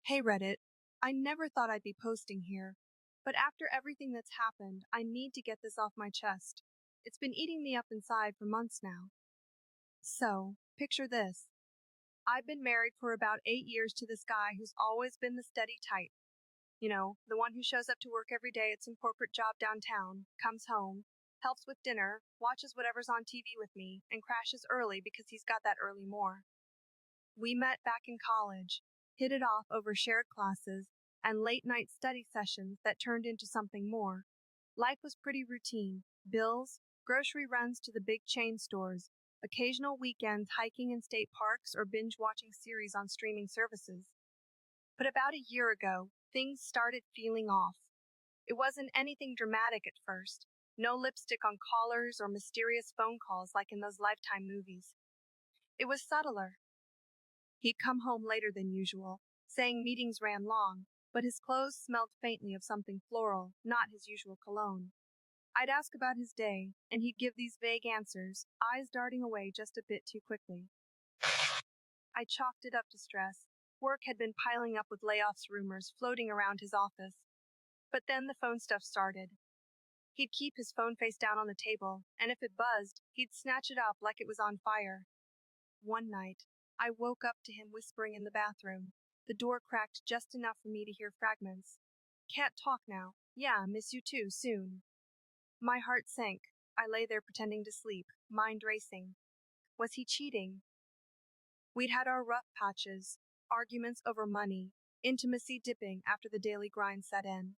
Hey Reddit, I never thought I'd be posting here, but after everything that's happened, I need to get this off my chest. It's been eating me up inside for months now. So, picture this. I've been married for about 8 years to this guy who's always been the steady type. You know, the one who shows up to work every day at some corporate job downtown, comes home, helps with dinner, watches whatever's on TV with me, and crashes early because he's got that early more. We met back in college, hit it off over shared classes and late night study sessions that turned into something more. Life was pretty routine: bills, grocery runs to the big chain stores, occasional weekends hiking in state parks or binge watching series on streaming services. But about a year ago, things started feeling off. It wasn't anything dramatic at first. No lipstick on collars or mysterious phone calls like in those Lifetime movies. It was subtler. He'd come home later than usual, saying meetings ran long, but his clothes smelled faintly of something floral, not his usual cologne. I'd ask about his day, and he'd give these vague answers, eyes darting away just a bit too quickly. I chalked it up to stress. Work had been piling up with layoffs rumors floating around his office. But then the phone stuff started. He'd keep his phone face down on the table, and if it buzzed, he'd snatch it up like it was on fire. One night, I woke up to him whispering in the bathroom. The door cracked just enough for me to hear fragments. Can't talk now. Yeah, miss you too, soon. My heart sank. I lay there pretending to sleep, mind racing. Was he cheating? We'd had our rough patches, arguments over money, intimacy dipping after the daily grind set in,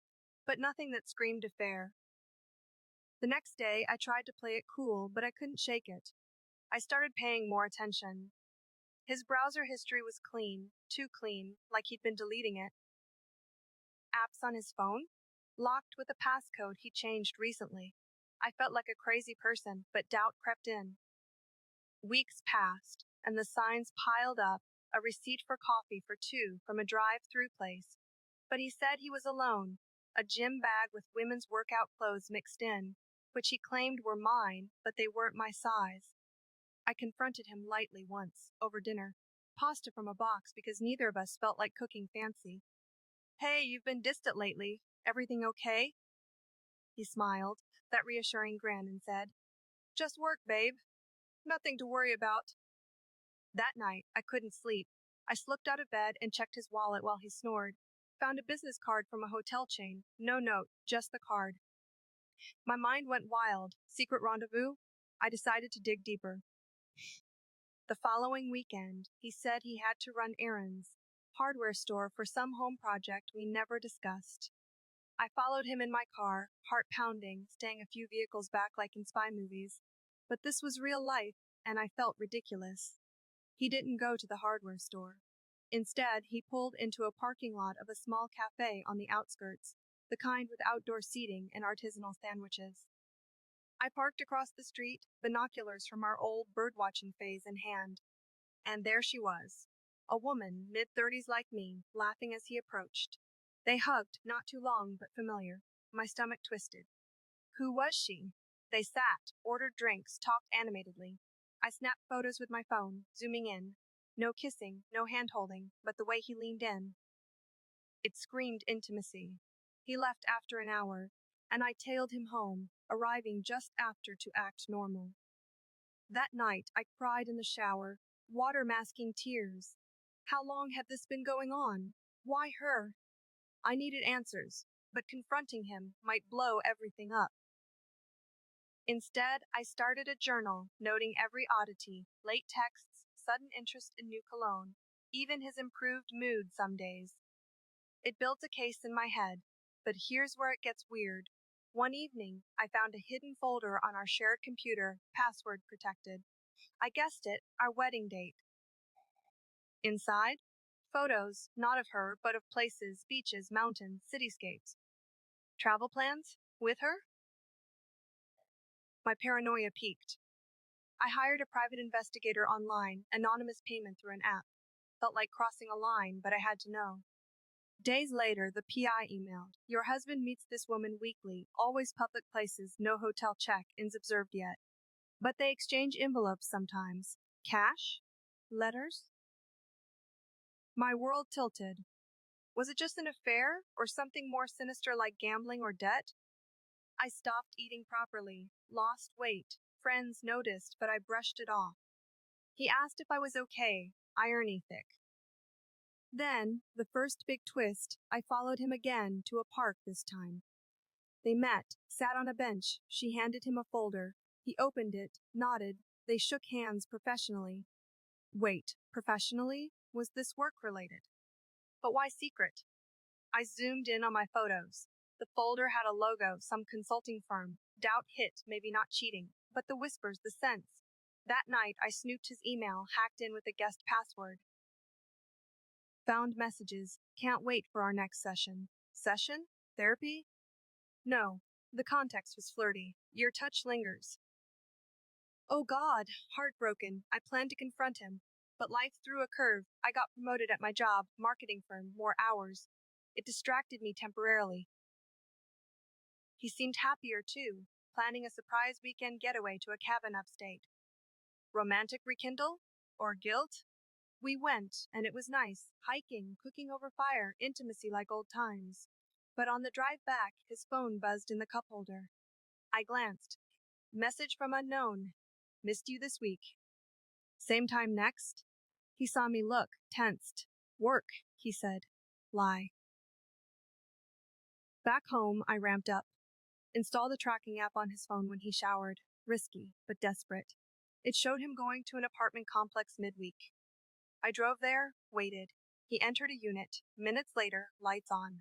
but nothing that screamed affair. The next day, I tried to play it cool, but I couldn't shake it. I started paying more attention. His browser history was clean, too clean, like he'd been deleting it. Apps on his phone? Locked with a passcode he changed recently. I felt like a crazy person, but doubt crept in. Weeks passed, and the signs piled up: a receipt for coffee for two from a drive-through place. But he said he was alone, a gym bag with women's workout clothes mixed in, which he claimed were mine, but they weren't my size. I confronted him lightly once, over dinner. Pasta from a box because neither of us felt like cooking fancy. Hey, you've been distant lately. Everything okay? He smiled, that reassuring grin, and said, Just work, babe. Nothing to worry about. That night, I couldn't sleep. I slipped out of bed and checked his wallet while he snored. Found a business card from a hotel chain. No note, just the card. My mind went wild. Secret rendezvous? I decided to dig deeper. The following weekend, he said he had to run errands, hardware store for some home project we never discussed. I followed him in my car, heart pounding, staying a few vehicles back like in spy movies. But this was real life, and I felt ridiculous. He didn't go to the hardware store. Instead, he pulled into a parking lot of a small cafe on the outskirts, the kind with outdoor seating and artisanal sandwiches. I parked across the street, binoculars from our old birdwatching phase in hand. And there she was, a woman, mid-30s like me, laughing as he approached. They hugged, not too long, but familiar. My stomach twisted. Who was she? They sat, ordered drinks, talked animatedly. I snapped photos with my phone, zooming in. No kissing, no hand-holding, but the way he leaned in. It screamed intimacy. He left after an hour, and I tailed him home, arriving just after to act normal. That night, I cried in the shower, water masking tears. How long had this been going on? Why her? I needed answers, but confronting him might blow everything up. Instead, I started a journal, noting every oddity: late texts, sudden interest in new cologne, even his improved mood some days. It built a case in my head, but here's where it gets weird. One evening, I found a hidden folder on our shared computer, password protected. I guessed it, our wedding date. Inside, photos, not of her, but of places, beaches, mountains, cityscapes. Travel plans? With her? My paranoia peaked. I hired a private investigator online, anonymous payment through an app. Felt like crossing a line, but I had to know. Days later, the PI emailed, Your husband meets this woman weekly, always public places, no hotel check-ins observed yet. But they exchange envelopes sometimes. Cash? Letters? My world tilted. Was it just an affair, or something more sinister like gambling or debt? I stopped eating properly, lost weight. Friends noticed, but I brushed it off. He asked if I was okay, irony thick. Then, the first big twist, I followed him again to a park this time. They met, sat on a bench. She handed him a folder. He opened it, nodded. They shook hands professionally. Wait, professionally? Was this work related? But why secret? I zoomed in on my photos. The folder had a logo, some consulting firm. Doubt hit, maybe not cheating. But the whispers, the sense. That night, I snooped his email, hacked in with a guest password. Found messages. Can't wait for our next session. Session? Therapy? No. The context was flirty. Your touch lingers. Oh God, heartbroken. I planned to confront him. But life threw a curve. I got promoted at my job, marketing firm, more hours. It distracted me temporarily. He seemed happier too, planning a surprise weekend getaway to a cabin upstate. Romantic rekindle? Or guilt? We went, and it was nice, hiking, cooking over fire, intimacy like old times. But on the drive back, his phone buzzed in the cup holder. I glanced. Message from unknown. Missed you this week. Same time next? He saw me look, tensed. Work, he said. Lie. Back home, I ramped up. Installed the tracking app on his phone when he showered. Risky, but desperate. It showed him going to an apartment complex midweek. I drove there, waited. He entered a unit. Minutes later, lights on.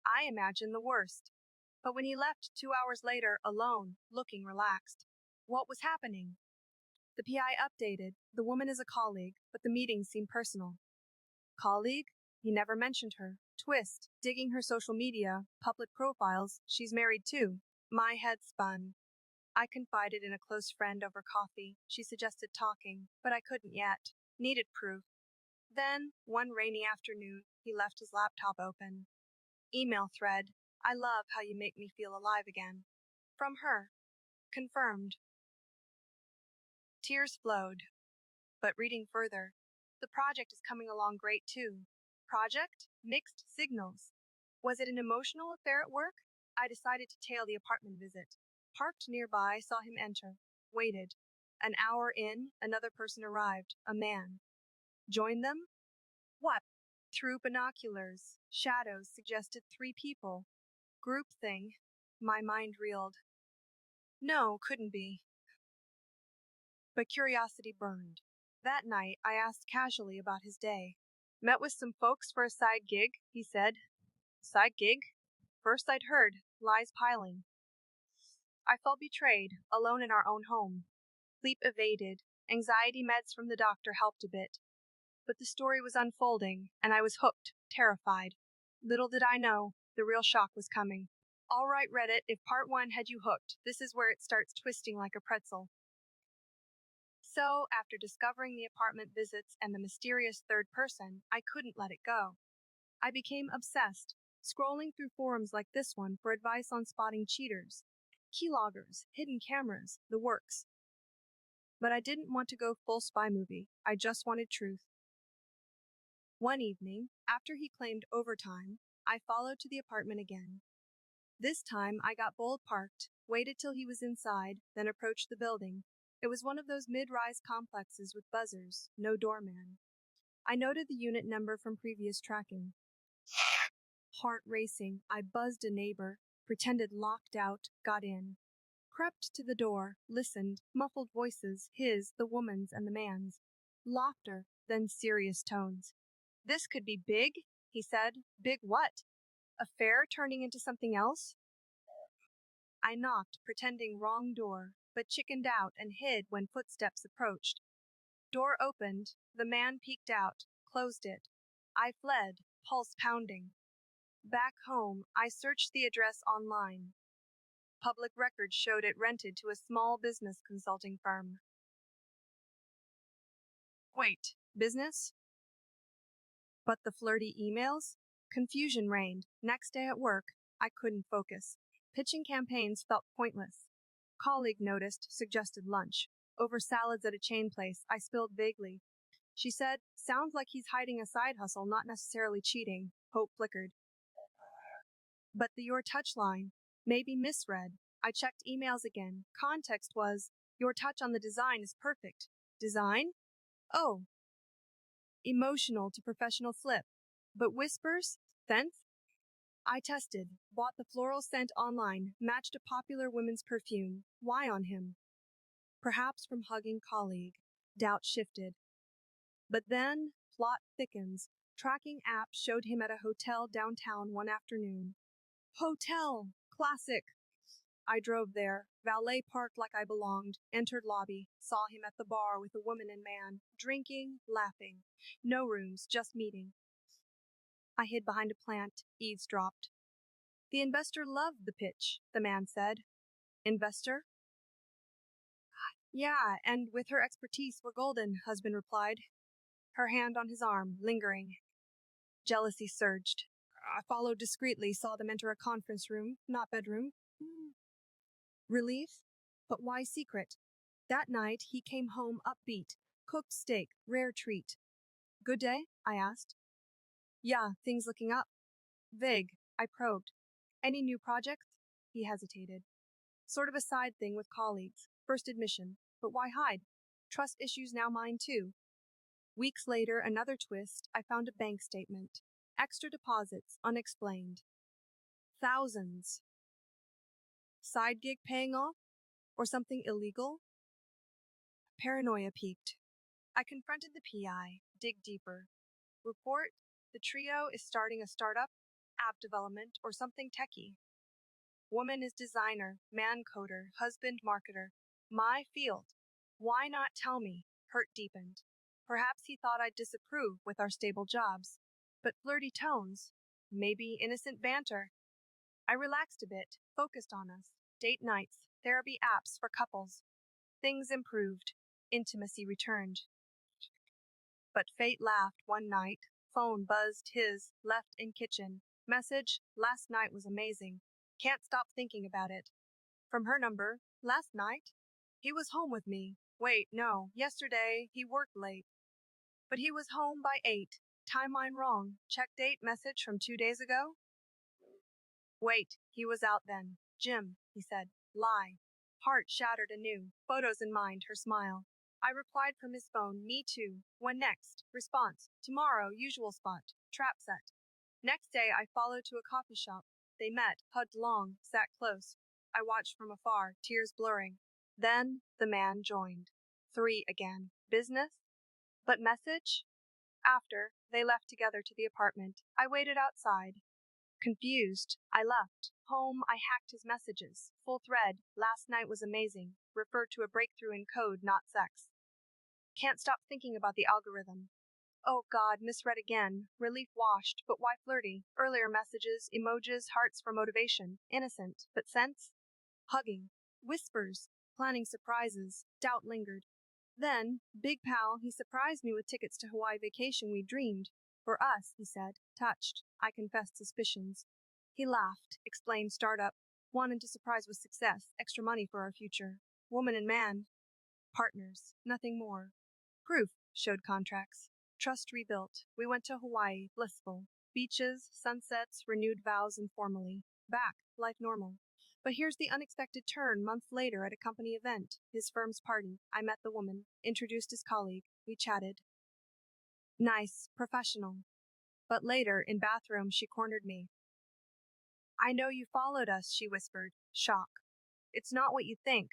I imagined the worst. But when he left 2 hours later, alone, looking relaxed. What was happening? The PI updated. The woman is a colleague, but the meeting seemed personal. Colleague? He never mentioned her. Twist, digging her social media, public profiles, she's married too. My head spun. I confided in a close friend over coffee. She suggested talking, but I couldn't yet. Needed proof. Then, one rainy afternoon, he left his laptop open. Email thread. I love how you make me feel alive again. From her. Confirmed. Tears flowed. But reading further, the project is coming along great too. Project? Mixed signals. Was it an emotional affair at work? I decided to tail the apartment visit. Parked nearby, saw him enter. Waited. An hour in, another person arrived, a man. Joined them? What? Through binoculars. Shadows suggested 3 people. Group thing. My mind reeled. No, couldn't be. But curiosity burned. That night, I asked casually about his day. Met with some folks for a side gig, he said. Side gig? First I'd heard, lies piling. I felt betrayed, alone in our own home. Sleep evaded. Anxiety meds from the doctor helped a bit. But the story was unfolding, and I was hooked, terrified. Little did I know, the real shock was coming. All right, Reddit, if part 1 had you hooked, this is where it starts twisting like a pretzel. So, after discovering the apartment visits and the mysterious third person, I couldn't let it go. I became obsessed, scrolling through forums like this one for advice on spotting cheaters, keyloggers, hidden cameras, the works. But I didn't want to go full spy movie. I just wanted truth. One evening, after he claimed overtime, I followed to the apartment again. This time, I got bold parked, waited till he was inside, then approached the building. It was one of those mid-rise complexes with buzzers, no doorman. I noted the unit number from previous tracking. Heart racing, I buzzed a neighbor, pretended locked out, got in. Crept to the door, listened, muffled voices, his, the woman's, and the man's. Laughter, then serious tones. This could be big, he said. Big what? Affair turning into something else? I knocked, pretending wrong door, but chickened out and hid when footsteps approached. Door opened, the man peeked out, closed it. I fled, pulse pounding. Back home, I searched the address online. Public records showed it rented to a small business consulting firm. Wait, business? But the flirty emails? Confusion reigned. Next day at work, I couldn't focus. Pitching campaigns felt pointless. Colleague noticed, suggested lunch. Over salads at a chain place, I spilled vaguely. She said, sounds like he's hiding a side hustle, not necessarily cheating. Hope flickered. But the Your Touch line may be misread. I checked emails again. Context was, your touch on the design is perfect. Design? Oh. Emotional to professional flip. But whispers? Scent? I tested, bought the floral scent online, matched a popular women's perfume. Why on him? Perhaps from hugging colleague. Doubt shifted. But then, plot thickens. Tracking app showed him at a hotel downtown one afternoon. Hotel! Classic! I drove there, valet parked like I belonged, entered lobby, saw him at the bar with a woman and man, drinking, laughing. No rooms, just meeting. I hid behind a plant, eavesdropped. The investor loved the pitch, the man said. Investor? Yeah, and with her expertise, we're golden, husband replied, her hand on his arm, lingering. Jealousy surged. I followed discreetly, saw them enter a conference room, not bedroom. Relief? But why secret? That night, he came home upbeat, cooked steak, rare treat. Good day? I asked. Yeah, things looking up. Vague. I probed. Any new projects? He hesitated. Sort of a side thing with colleagues. First admission. But why hide? Trust issues now mine too. Weeks later, another twist, I found a bank statement. Extra deposits, unexplained. Thousands. Side gig paying off? Or something illegal? Paranoia peaked. I confronted the PI, dig deeper. Report, the trio is starting a startup, app development, or something techie. Woman is designer, man coder, husband marketer. My field. Why not tell me? Hurt deepened. Perhaps he thought I'd disapprove with our stable jobs. But flirty tones. Maybe innocent banter. I relaxed a bit, focused on us. Date nights, therapy apps for couples. Things improved. Intimacy returned. But fate laughed one night. Phone buzzed his, left in kitchen. Message, last night was amazing. Can't stop thinking about it. From her number, last night? He was home with me. Wait, no, yesterday he worked late. But he was home by 8. Timeline wrong. Check date message from 2 days ago? Wait, he was out then. Jim, he said. Lie. Heart shattered anew. Photos in mind, her smile. I replied from his phone, me too. When next? Response, tomorrow, usual spot. Trap set. Next day, I followed to a coffee shop. They met, hugged long, sat close. I watched from afar, tears blurring. Then the man joined. 3 again. Business? But message? After, they left together to the apartment. I waited outside. Confused, I left. Home, I hacked his messages. Full thread, last night was amazing. Referred to a breakthrough in code, not sex. Can't stop thinking about the algorithm. Oh God, misread again. Relief washed, but why flirty? Earlier messages, emojis, hearts for motivation. Innocent, but sense? Hugging. Whispers. Planning surprises. Doubt lingered. Then, big pal, he surprised me with tickets to Hawaii vacation we dreamed. For us, he said, touched. I confessed suspicions. He laughed, explained startup. Wanted to surprise with success, extra money for our future. Woman and man. Partners, nothing more. Proof, showed contracts. Trust rebuilt. We went to Hawaii, blissful. Beaches, sunsets, renewed vows informally. Back, life normal. But here's the unexpected turn months later at a company event. His firm's party. I met the woman, introduced his colleague. We chatted. Nice, professional. But later, in bathroom, she cornered me. I know you followed us, she whispered, shock. It's not what you think.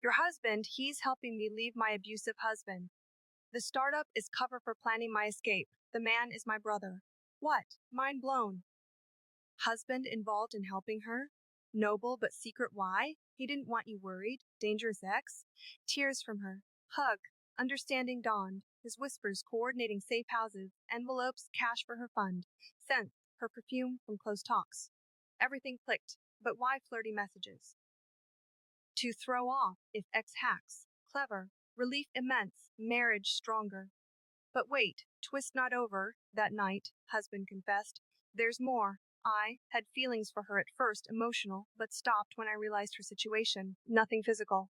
Your husband, he's helping me leave my abusive husband. The startup is cover for planning my escape. The man is my brother. What? Mind blown. Husband involved in helping her? Noble but secret why? He didn't want you worried. Dangerous ex? Tears from her. Hug. Understanding dawned. His whispers coordinating safe houses. Envelopes, cash for her fund. Scent. Her perfume from close talks. Everything clicked. But why flirty messages? To throw off if ex hacks. Clever. Relief immense. Marriage stronger. But wait. Twist not over. That night, husband confessed. There's more. I had feelings for her at first, emotional, but stopped when I realized her situation. Nothing physical.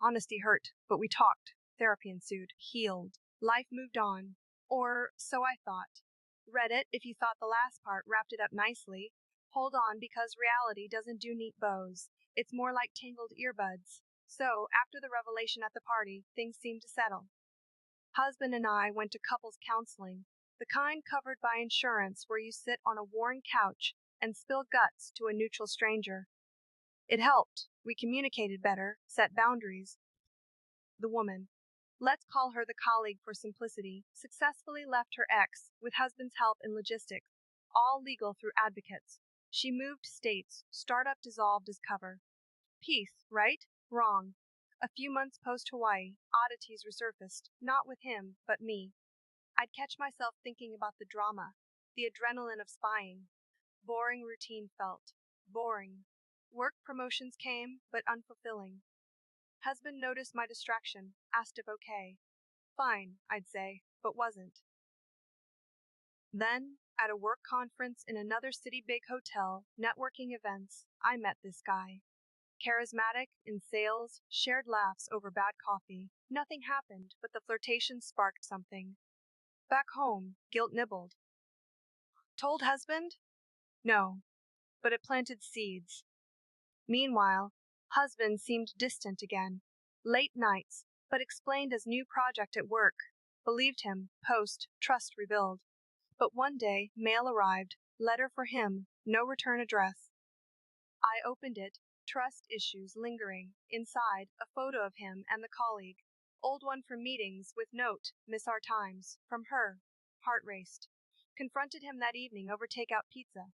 Honesty hurt, but we talked. Therapy ensued. Healed. Life moved on. Or so I thought. Read it if you thought the last part wrapped it up nicely. Hold on because reality doesn't do neat bows. It's more like tangled earbuds. So, after the revelation at the party, things seemed to settle. Husband and I went to couples counseling, the kind covered by insurance where you sit on a worn couch and spill guts to a neutral stranger. It helped. We communicated better, set boundaries. The woman, let's call her the colleague for simplicity, successfully left her ex with husband's help in logistics, all legal through advocates. She moved states, startup dissolved as cover. Peace, right? Wrong. A few months post Hawaii, oddities resurfaced, not with him, but me. I'd catch myself thinking about the drama, the adrenaline of spying. Boring routine felt. Boring. Work promotions came, but unfulfilling. Husband noticed my distraction, asked if okay. Fine, I'd say, but wasn't. Then, at a work conference in another city big hotel, networking events, I met this guy. Charismatic, in sales, shared laughs over bad coffee. Nothing happened, but the flirtation sparked something. Back home, guilt nibbled. Told husband? No, but it planted seeds. Meanwhile, husband seemed distant again. Late nights, but explained as new project at work. Believed him, post, trust rebuild. But one day, mail arrived, letter for him, no return address. I opened it, trust issues lingering. Inside, a photo of him and the colleague. Old one from meetings with note, miss our times. From her. Heart raced. Confronted him that evening over takeout pizza.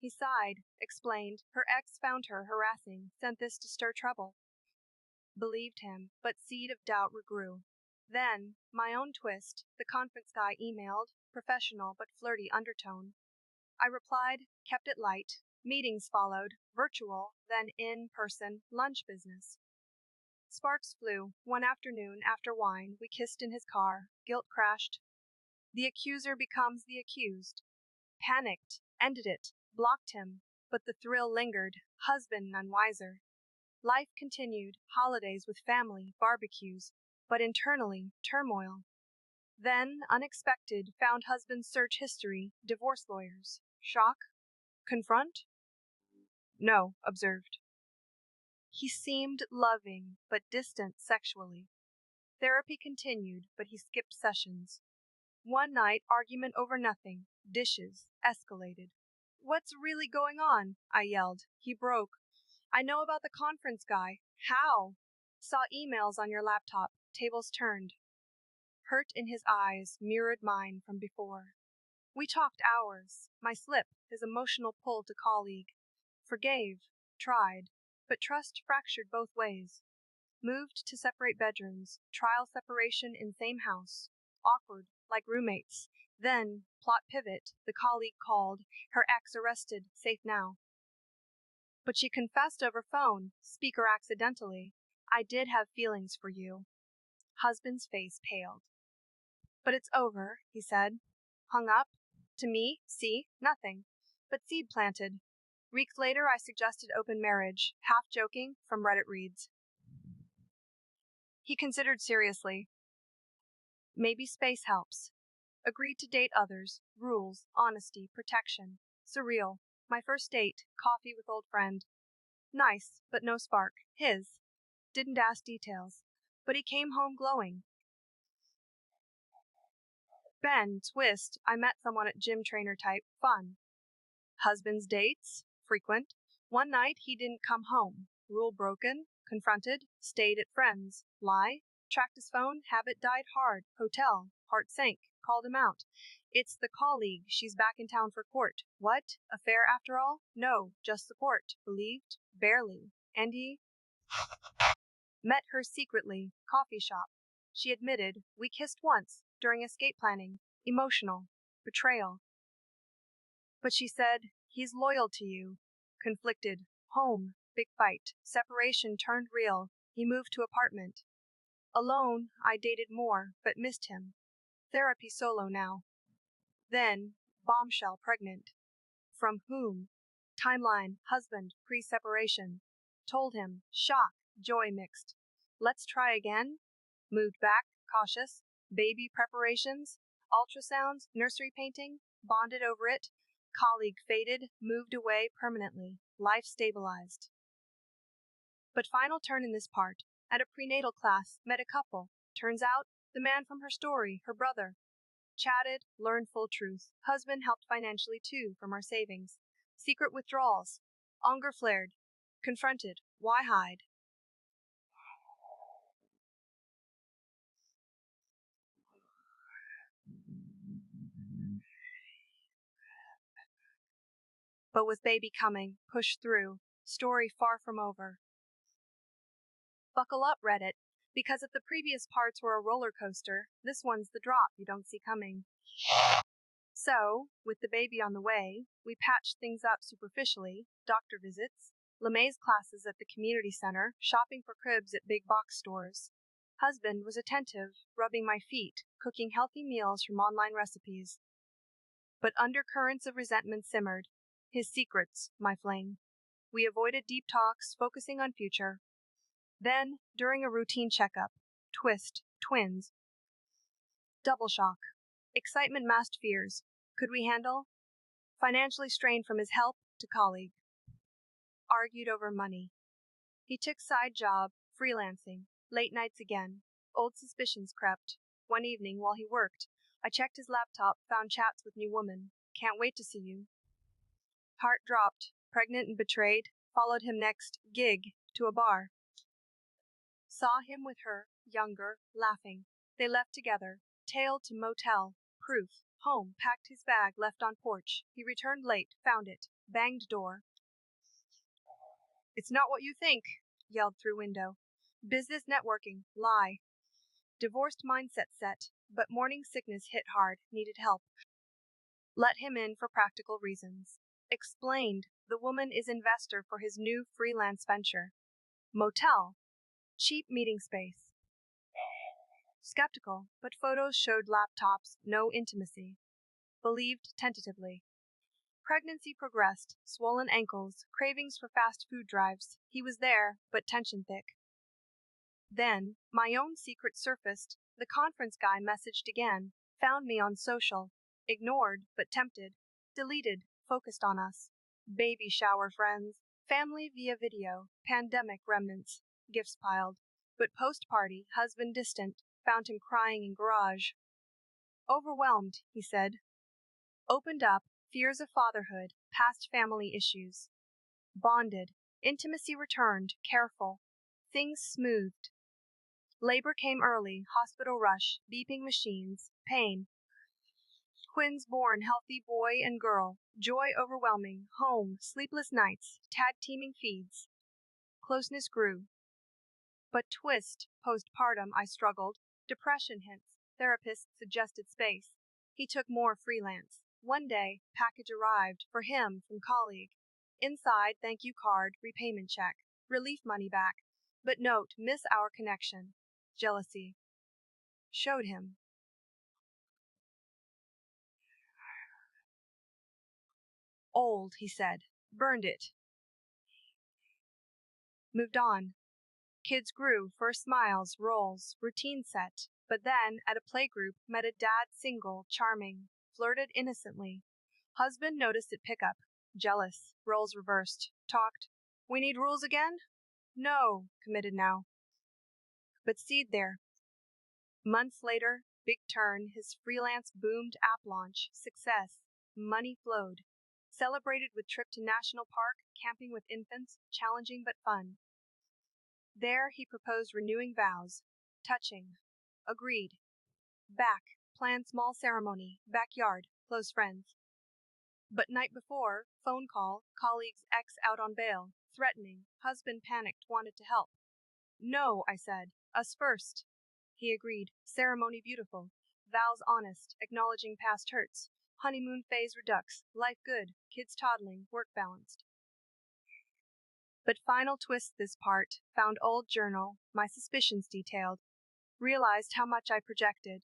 He sighed, explained, her ex found her harassing, sent this to stir trouble. Believed him, but seed of doubt regrew. Then, my own twist, the conference guy emailed, professional but flirty undertone. I replied, kept it light. Meetings followed, virtual, then in-person, lunch business. Sparks flew. One afternoon, after wine, we kissed in his car. Guilt crashed. The accuser becomes the accused. Panicked, ended it, blocked him, but the thrill lingered, husband none wiser. Life continued, holidays with family, barbecues, but internally, turmoil. Then, unexpected, found husband's search history, divorce lawyers. Shock? Confront? No, observed. He seemed loving, but distant sexually. Therapy continued, but he skipped sessions. One night, argument over nothing, dishes, escalated. What's really going on? I yelled. He broke. I know about the conference guy. How? Saw emails on your laptop, tables turned. Hurt in his eyes mirrored mine from before. We talked hours. My slip, his emotional pull to colleague. Forgave, tried, but trust fractured both ways. Moved to separate bedrooms, trial separation in same house. Awkward, like roommates. Then, plot pivot, the colleague called, her ex arrested, safe now. But she confessed over phone, speaker accidentally. I did have feelings for you. Husband's face paled. But it's over, he said. Hung up. To me, see, nothing. But seed planted. Weeks later, I suggested open marriage, half joking, from Reddit reads. He considered seriously. Maybe space helps. Agreed to date others, rules, honesty, protection. Surreal. My first date, coffee with old friend. Nice, but no spark. His. Didn't ask details. But he came home glowing. Ben, twist, I met someone at gym trainer type, fun. Husband's dates, frequent. One night he didn't come home. Rule broken, confronted, stayed at friends. Lie, tracked his phone, habit died hard. Hotel, heart sank, called him out. It's the colleague, she's back in town for court. What? Affair after all? No, just support. Believed? Barely. And he? Met her secretly, coffee shop. She admitted, we kissed once, during escape planning. Emotional. Betrayal. But she said, he's loyal to you. Conflicted. Home. Big fight. Separation turned real. He moved to apartment. Alone, I dated more, but missed him. Therapy solo now. Then, bombshell pregnant. From whom? Timeline, husband, pre-separation. Told him, shock, joy mixed. Let's try again. Moved back, cautious. Baby preparations, ultrasounds, nursery painting, bonded over it. Colleague faded, moved away permanently. Life stabilized. But final turn in this part. At a prenatal class, met a couple. Turns out, the man from her story, her brother. Chatted, learned full truth. Husband helped financially too, from our savings. Secret withdrawals. Anger flared. Confronted. Why hide? But with baby coming, pushed through. Story far from over. Buckle up, Reddit, because if the previous parts were a roller coaster, this one's the drop you don't see coming. So, with the baby on the way, we patched things up superficially, doctor visits, LeMay's classes at the community center, shopping for cribs at big box stores. Husband was attentive, rubbing my feet, cooking healthy meals from online recipes. But undercurrents of resentment simmered. His secrets, my flame. We avoided deep talks, focusing on future. Then, during a routine checkup, twist, twins. Double shock. Excitement masked fears. Could we handle? Financially strained from his help to colleague. Argued over money. He took side job, freelancing, late nights again. Old suspicions crept. One evening, while he worked, I checked his laptop, found chats with new woman. Can't wait to see you. Heart dropped, pregnant and betrayed, followed him next, gig, to a bar. Saw him with her, younger, laughing. They left together, tail to motel, proof, home, packed his bag, left on porch. He returned late, found it, banged door. It's not what you think, yelled through window. Business networking, lie. Divorced mindset set, but morning sickness hit hard, needed help. Let him in for practical reasons. Explained, the woman is investor for his new freelance venture. Motel, cheap meeting space. Skeptical, but photos showed laptops, no intimacy. Believed tentatively. Pregnancy progressed, swollen ankles, cravings for fast food drives. He was there, but tension thick. Then, my own secret surfaced. The conference guy messaged again, found me on social. Ignored, but tempted. Deleted, focused on us. Baby shower friends. Family via video. Pandemic remnants. Gifts piled. But post-party, husband distant. Found him crying in garage. Overwhelmed, he said. Opened up, fears of fatherhood, past family issues. Bonded, intimacy returned, careful. Things smoothed. Labor came early, hospital rush, beeping machines, pain. Twins born, healthy boy and girl. Joy overwhelming, home, sleepless nights, tag teaming feeds. Closeness grew. But twist, postpartum, I struggled. Depression hints. Therapist suggested space. He took more freelance. One day, package arrived, for him, from colleague. Inside, thank you card, repayment check. Relief money back. But note, miss our connection. Jealousy. Showed him. Old, he said. Burned it. Moved on. Kids grew, first smiles, roles, routine set. But then, at a playgroup, met a dad single, charming. Flirted innocently. Husband noticed at pickup. Jealous. Roles reversed. Talked. We need rules again? No. Committed now. But seed there. Months later, big turn, his freelance boomed app launch. Success. Money flowed. Celebrated with trip to national park, camping with infants, challenging but fun. There he proposed renewing vows. Touching. Agreed. Back. Planned small ceremony. Backyard. Close friends. But night before, phone call, colleague's ex out on bail. Threatening. Husband panicked, wanted to help. No, I said. Us first. He agreed. Ceremony beautiful. Vows honest, acknowledging past hurts. Honeymoon phase redux. Life good. Kids toddling. Work balanced. But final twist this part. Found old journal. My suspicions detailed. Realized how much I projected.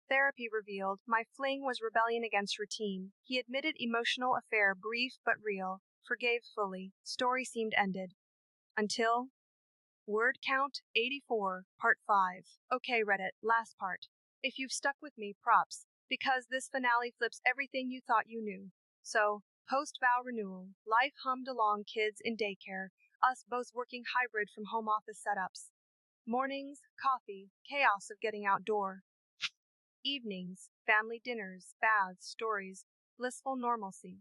Therapy revealed my fling was rebellion against routine. He admitted emotional affair brief but real. Forgave fully. Story seemed ended. Until word count 84, part 5. Okay, Reddit, last part. If you've stuck with me, props, because this finale flips everything you thought you knew. So, post-vow renewal, life hummed along, kids in daycare, us both working hybrid from home office setups. Mornings, coffee, chaos of getting outdoor. Evenings, family dinners, baths, stories, blissful normalcy.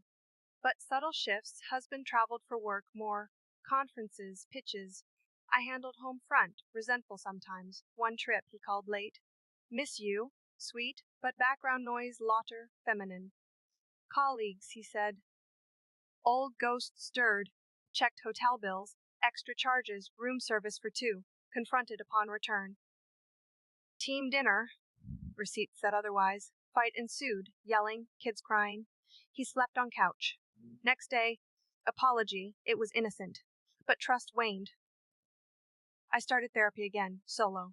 But subtle shifts, husband traveled for work more, conferences, pitches. I handled home front, resentful sometimes. One trip he called late. Miss you, sweet, but background noise laughter, feminine. Colleagues, he said. Old ghost stirred, checked hotel bills, extra charges, room service for two, confronted upon return. Team dinner, receipt said otherwise. Fight ensued, yelling, kids crying. He slept on couch. Next day, apology, it was innocent. But trust waned. I started therapy again, solo.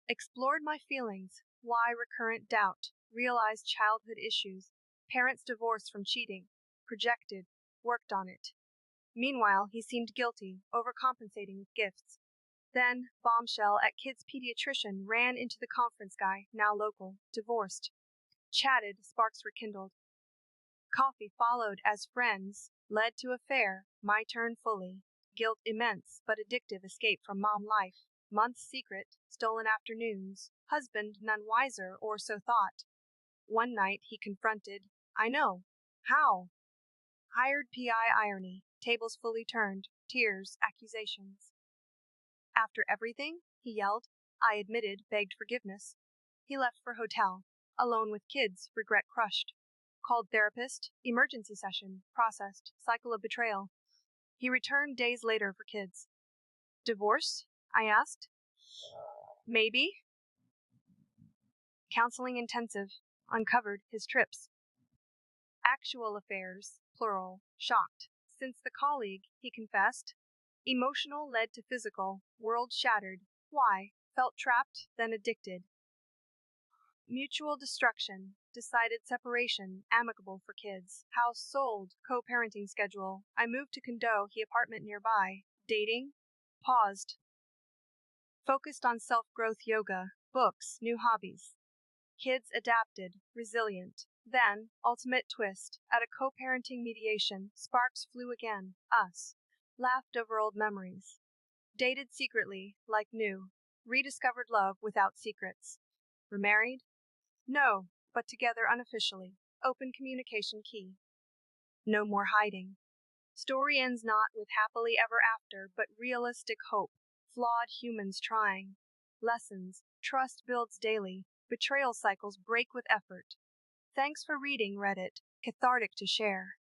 Explored my feelings, why recurrent doubt, realized childhood issues, parents divorced from cheating, projected, worked on it. Meanwhile, he seemed guilty, overcompensating with gifts. Then, bombshell at kid's pediatrician ran into the conference guy, now local, divorced. Chatted, sparks rekindled. Coffee followed as friends, led to affair, my turn fully. Guilt immense, but addictive escape from mom life. Month's secret, stolen afternoons. Husband none wiser, or so thought. One night he confronted, I know. How? Hired PI irony, tables fully turned, tears, accusations. After everything, he yelled. I admitted, begged forgiveness. He left for hotel, alone with kids, regret crushed. Called therapist, emergency session, processed, cycle of betrayal. He returned days later for kids. Divorce? I asked. Maybe. Counseling intensive, uncovered his trips. Actual affairs, plural, shocked. Since the colleague, he confessed. Emotional led to physical, world shattered. Why? Felt trapped, then addicted. Mutual destruction, decided separation, amicable for kids. House sold, co-parenting schedule. I moved to condo, he apartment nearby. Dating? Paused. Focused on self-growth yoga, books, new hobbies. Kids adapted, resilient. Then, ultimate twist, at a co-parenting mediation, sparks flew again, us. Laughed over old memories. Dated secretly, like new. Rediscovered love without secrets. Remarried? No, but together unofficially. Open communication key. No more hiding. Story ends not with happily ever after, but realistic hope. Flawed humans trying. Lessons. Trust builds daily. Betrayal cycles break with effort. Thanks for reading, Reddit. Cathartic to share.